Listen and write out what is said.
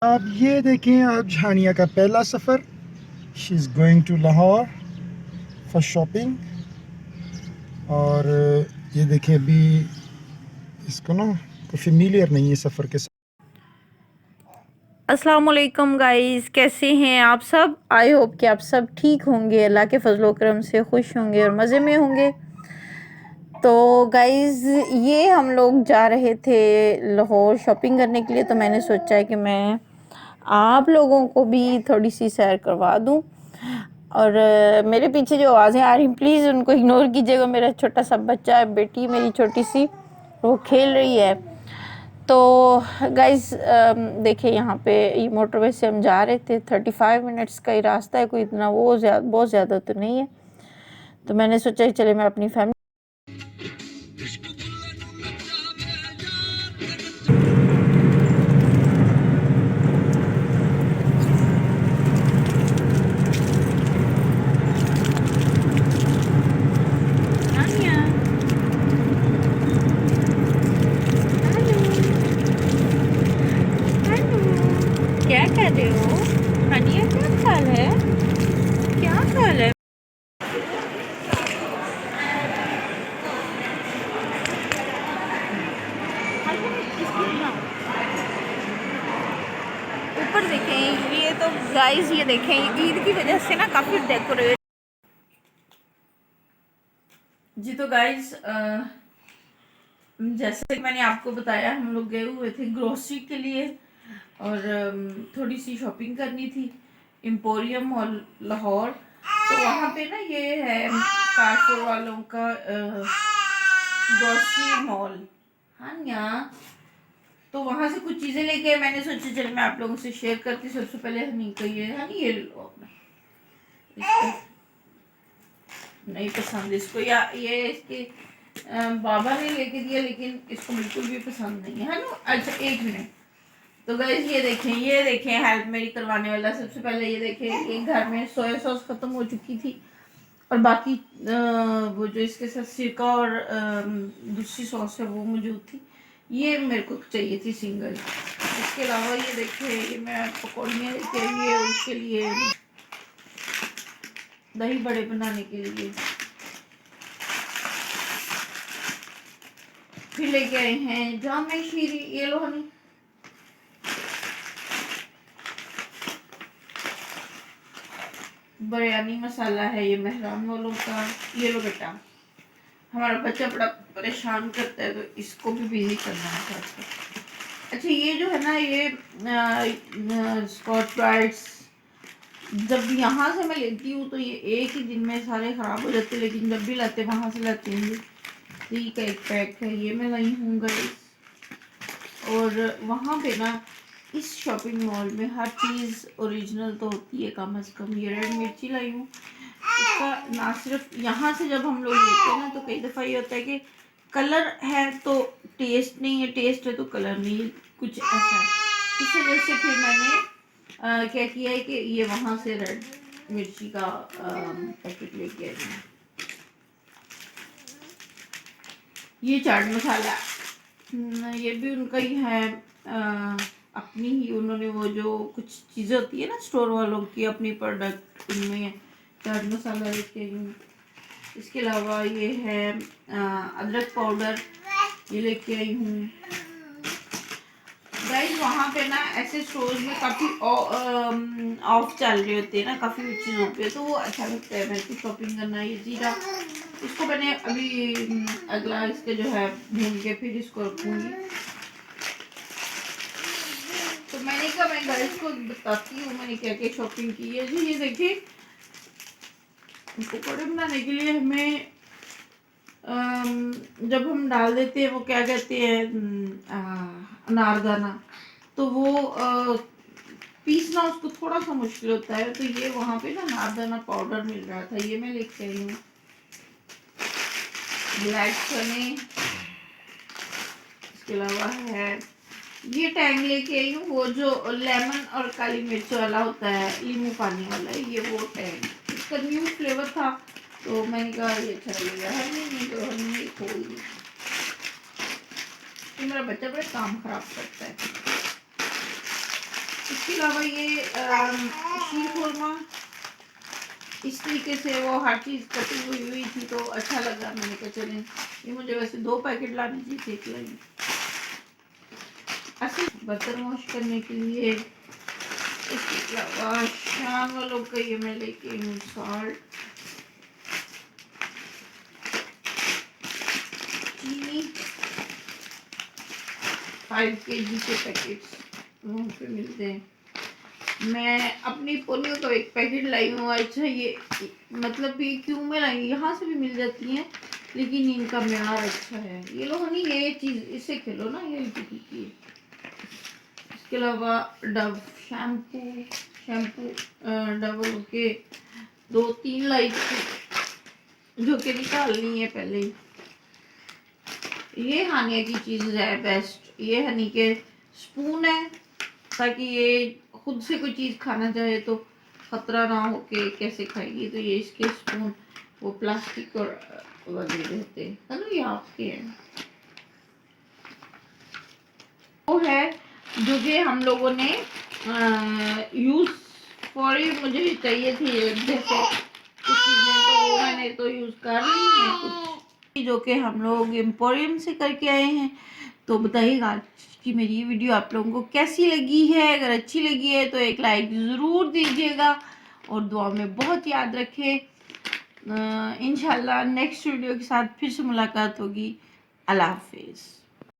अब ये देखें, आज हानिया का पहला सफ़र। She is going to Lahore for shopping. और ये देखें, अभी इसको ना कोई फेमिलियर नहीं है सफ़र के साथ। अस्सलाम वालेकुम गाइस, कैसे हैं आप सब। आई होप कि आप सब ठीक होंगे, अल्लाह के फजलो करम से खुश होंगे और मज़े में होंगे। तो गाइस, ये हम लोग जा रहे थे लाहौर शॉपिंग करने के लिए, तो मैंने सोचा है कि मैं आप लोगों को भी थोड़ी सी सैर करवा दूं। और मेरे पीछे जो आवाज़ें आ रही, प्लीज़ उनको इग्नोर कीजिएगा। मेरा छोटा सा बच्चा है, बेटी मेरी छोटी सी, वो खेल रही है। तो गाइज देखिए, यहाँ पे ये मोटरवे से हम जा रहे थे। 35 मिनट्स का ही रास्ता है, कोई इतना वो बहुत ज़्यादा तो नहीं है। तो मैंने सोचा कि चले मैं अपनी फैमिली क्या कर रहे हो हानिया, क्या हाल है, क्या हाल है। ऊपर देखें, ये तो गाइस ये देखें, ईद की वजह से ना काफ़ी डेकोरेट। जी तो गाइस, जैसे कि मैंने आपको बताया, हम लोग गए हुए थे ग्रोसरी के लिए और थोड़ी सी शॉपिंग करनी थी एम्पोरियम मॉल लाहौर। तो वहाँ पे ना ये है कारपुर वालों का ग्रोसरी मॉल। हाँ यहाँ, तो वहाँ से कुछ चीज़ें लेके आए। मैंने सोचा चल मैं आप लोगों से शेयर करती। सबसे पहले हनी का ये हनी, ये लो अपना, इसको नहीं पसंद इसको, या ये इसके बाबा ने लेके दिया, लेकिन इसको बिल्कुल भी पसंद नहीं है ना। अच्छा एक मिनट। तो गाइस ये देखें हेल्प मेरी करवाने वाला। सबसे पहले ये देखें, एक घर में सोया सॉस खत्म हो चुकी थी और बाकी वो जो इसके साथ सिरका और दूसरी सॉस है वो मौजूद थी। ये मेरे को चाहिए थी सिंगल। इसके अलावा ये देखें, ये मैं पकौड़ियाँ लेके आई है उसके लिए, दही बड़े बनाने के लिए। फिर लेके आए हैं जामे शीरी, ये लो हनी। बिरयानी मसाला है ये मेहरान वालों का, ये लो बेटा। हमारा बच्चा बड़ा परेशान करता है, तो इसको भी बिजी करना है थोड़ा। अच्छा ये जो है ना, ये स्कॉच ब्राइट्स, जब यहाँ से मैं लेती हूँ तो ये एक ही दिन में सारे ख़राब हो जाते, लेकिन जब भी लाते वहाँ से लाते हैं। ठीक है, एक पैक है ये मैं लाई हूँ गाइस। और वहाँ पे ना इस शॉपिंग मॉल में हर चीज़ ओरिजिनल तो होती है कम से कम। ये रेड मिर्ची लाई हूँ, इसका ना सिर्फ यहाँ से जब हम लोग लेते हैं ना, तो कई दफ़ा ये होता है कि कलर है तो टेस्ट नहीं है, टेस्ट है तो कलर नहीं है, कुछ ऐसा है। इस वजह से फिर मैंने क्या किया है कि ये वहाँ से रेड मिर्ची का पैकेट लेके आई हूँ। ये चाट मसाला, ये भी उनका ही है, अपनी ही उन्होंने वो जो कुछ चीज़ें होती है ना स्टोर वालों की अपनी प्रोडक्ट, उनमें चाट मसाला लेके आई हूँ। इसके अलावा ये है अदरक पाउडर, ये लेके आई हूँ। गाइस वहाँ पे ना ऐसे स्टोर्स में काफ़ी ऑफ चल रहे होते हैं ना काफ़ी चीज़ों पे, तो वो अच्छा लगता है मेरे को शॉपिंग करना। ये जीरा, इसको मैंने अभी अगला इसके जो है भून के फिर इसको रखूँगी। तो मैंने कहा मैं गाइस को बताती हूँ मैंने क्या क्या शॉपिंग की है। जी ये देखिए, पकौड़े बनाने के लिए हमें जब हम डाल देते हैं वो क्या कहते हैं, अनारदाना, तो वो पीसना उसको थोड़ा सा मुश्किल होता है। तो ये वहाँ पे ना अनारदाना पाउडर मिल रहा था, ये मैं लेके आई हूँ। ब्लैक चने, इसके अलावा है ये टैंग लेके आई हूँ, वो जो लेमन और काली मिर्च वाला होता है, नींबू पानी वाला है, ये वो टैंग। इसका न्यू फ्लेवर था तो मैंने कहा ये अच्छा लगेगा। है नहीं तो हम ये खोल दी। मेरा बच्चा बड़ा काम खराब करता है। इसके अलावा ये शीर खुरमा, इस तरीके से वो हर चीज़ कटी हुई थी तो अच्छा लगा। मैंने कहा चलें, ये मुझे वैसे 2 पैकेट लाने चाहिए थे, एक लाई। अच्छा, बर्तन वॉश करने के लिए। इसके अलावा शाम वालों का ये मैं लेके हूँ सॉल्ट, चीनी, 5 kg के पैकेट्स वहाँ पे मिलते हैं। मैं अपनी पोलियो का एक पैकेट लाई हूँ। अच्छा, ये मतलब ये क्यों मैं लाई, यहाँ से भी मिल जाती हैं लेकिन इनका म्यार अच्छा है। ये लो हनी, ये चीज़ इससे खेलो ना, ये की। इसके अलावा डव शैम्पू डबल के 2-3 लाई थी जो कि निकालनी है पहले ही। ये हानिया की चीज़ है बेस्ट, ये हनी के स्पून है ताकि ये खुद से कोई चीज़ खाना चाहे तो खतरा ना हो के कैसे खाएगी। तो ये इसके स्पून वो प्लास्टिक और वगैरह रहते हैं। चलो ये आपके हैं, वो है जो कि हम लोगों ने यूज़ फॉर ही मुझे चाहिए थी जैसे कुछ चीज़ें, तो वो मैंने तो यूज़ कर ली हैं कुछ जो कि हम लोग एम्पोरियम से करके आए हैं। तो बताइएगा आज की मेरी ये वीडियो आप लोगों को कैसी लगी है। अगर अच्छी लगी है तो एक लाइक ज़रूर दीजिएगा और दुआ में बहुत याद रखें। इंशाल्लाह नेक्स्ट वीडियो के साथ फिर से मुलाकात होगी। अल्लाह हाफिज़।